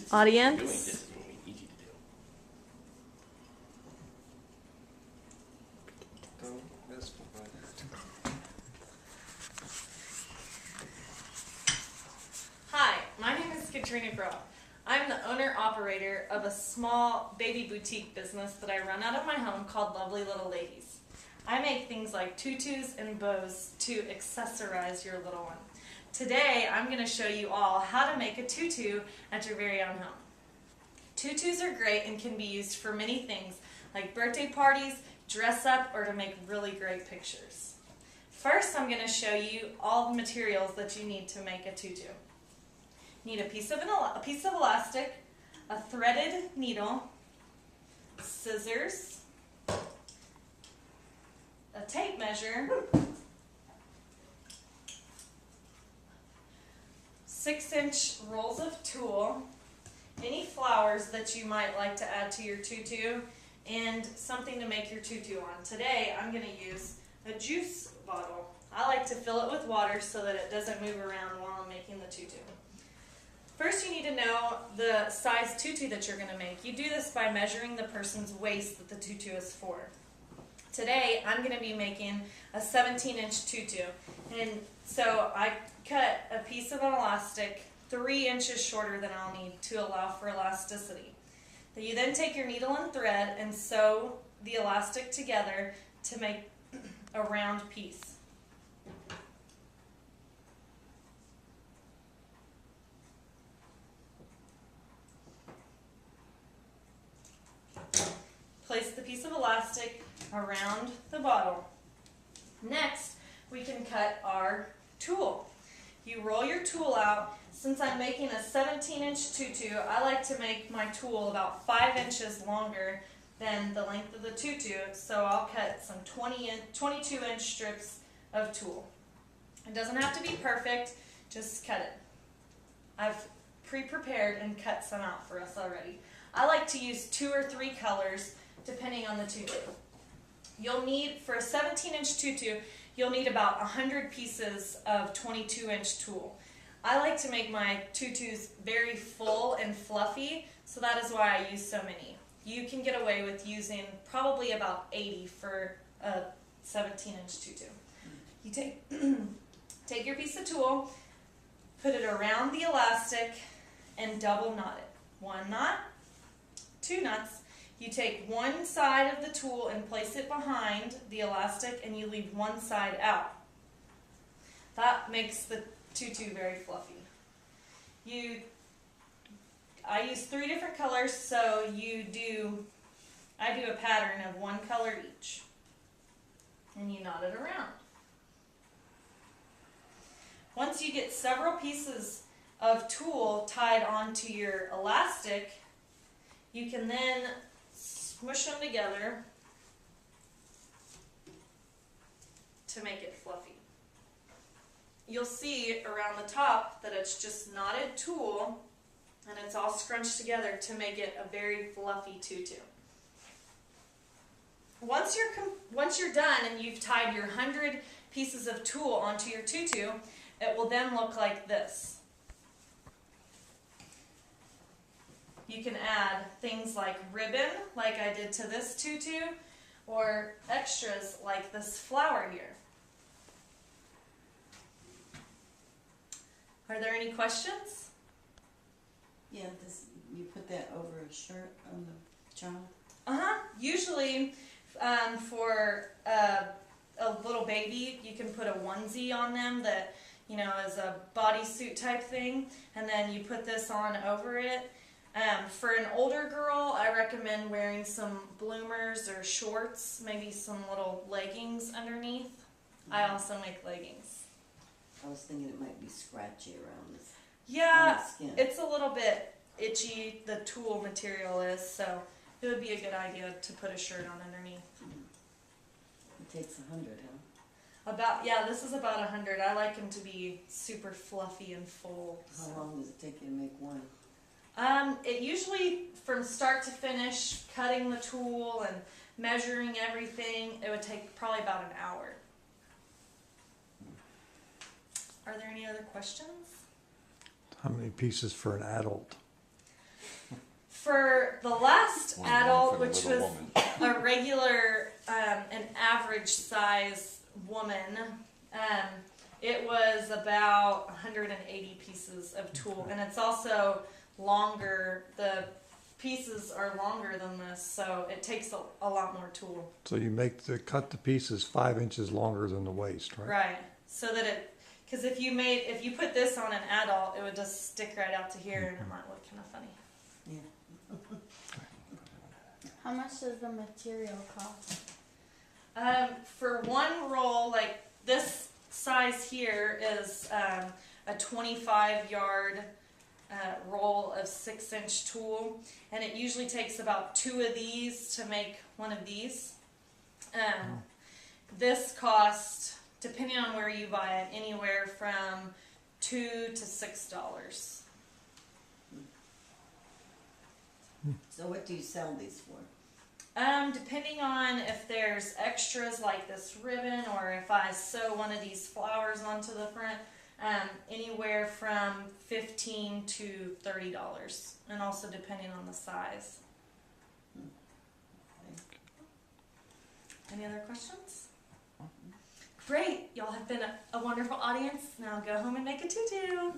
Audience? Hi, my name is Katrina Groh. I'm the owner-operator of a small baby boutique business that I run out of my home called Lovely Little Ladies. I make things like tutus and bows to accessorize your little one. Today, I'm going to show you all how to make a tutu at your very own home. Tutus are great and can be used for many things, like birthday parties, dress up, or to make really great pictures. First, I'm going to show you all the materials that you need to make a tutu. You need a piece of elastic, a threaded needle, scissors, a tape measure, 6-inch rolls of tulle, any flowers that you might like to add to your tutu, and something to make your tutu on. Today I'm going to use a juice bottle. I like to fill it with water so that it doesn't move around while I'm making the tutu. First, you need to know the size tutu that you're going to make. You do this by measuring the person's waist that the tutu is for. Today, I'm going to be making a 17-inch tutu. And so I cut a piece of an elastic 3 inches shorter than I'll need to allow for elasticity. You then take your needle and thread and sew the elastic together to make a round piece. Place the piece of elastic around the bottle. Next, we can cut our tulle. You roll your tulle out. Since I'm making a 17-inch tutu, I like to make my tulle about 5 inches longer than the length of the tutu, so I'll cut some 22-inch strips of tulle. It doesn't have to be perfect, just cut it. I've pre-prepared and cut some out for us already. I like to use 2 or 3 colors depending on the tutu. You'll need, for a 17-inch tutu, you'll need about 100 pieces of 22-inch tulle. I like to make my tutus very full and fluffy, so that is why I use so many. You can get away with using probably about 80 for a 17-inch tutu. You take your piece of tulle, put it around the elastic, and double knot it. 1 knot, 2 knots. You take one side of the tulle and place it behind the elastic, and you leave one side out. That makes the tutu very fluffy. I use 3 different colors, so I do a pattern of 1 color each. And you knot it around. Once you get several pieces of tulle tied onto your elastic, you can then smush them together to make it fluffy. You'll see around the top that it's just knotted tulle and it's all scrunched together to make it a very fluffy tutu. Once you're done and you've tied your 100 pieces of tulle onto your tutu, it will then look like this. You can add things like ribbon, like I did to this tutu, or extras like this flower here. Are there any questions? Yeah, you put that over a shirt on the child? Usually for a little baby, you can put a onesie on them that, is a bodysuit type thing, and then you put this on over it. For an older girl, I recommend wearing some bloomers or shorts, maybe some little leggings underneath. I also make leggings. I was thinking it might be scratchy around this. Yeah, on the skin. it's a little bit itchy, the tulle material is, so it would be a good idea to put a shirt on underneath. It takes 100, huh? This is about 100. I like them to be super fluffy and full. How long does it take you to make one? It usually, from start to finish, cutting the tulle and measuring everything, it would take probably about an hour. Are there any other questions? How many pieces for an adult? For the last One man adult, for the which little was woman. a regular, an average size woman, it was about 180 pieces of tulle, and it's also longer. The pieces are longer than this, so it takes a lot more tulle. So you cut the pieces 5 inches longer than the waist, right? Right. So that because if you put this on an adult, it would just stick right out to here, and it might look kind of funny. Yeah. How much does the material cost? For one roll, like this size here is a 25-yard roll of 6-inch tulle, and it usually takes about 2 of these to make one of these. This costs, depending on where you buy it, anywhere from $2 to $6. So what do you sell these for? Depending on if there's extras like this ribbon, or if I sew one of these flowers onto the front, anywhere from $15 to $30, and also depending on the size. Any other questions? Great, y'all have been a wonderful audience. Now go home and make a tutu.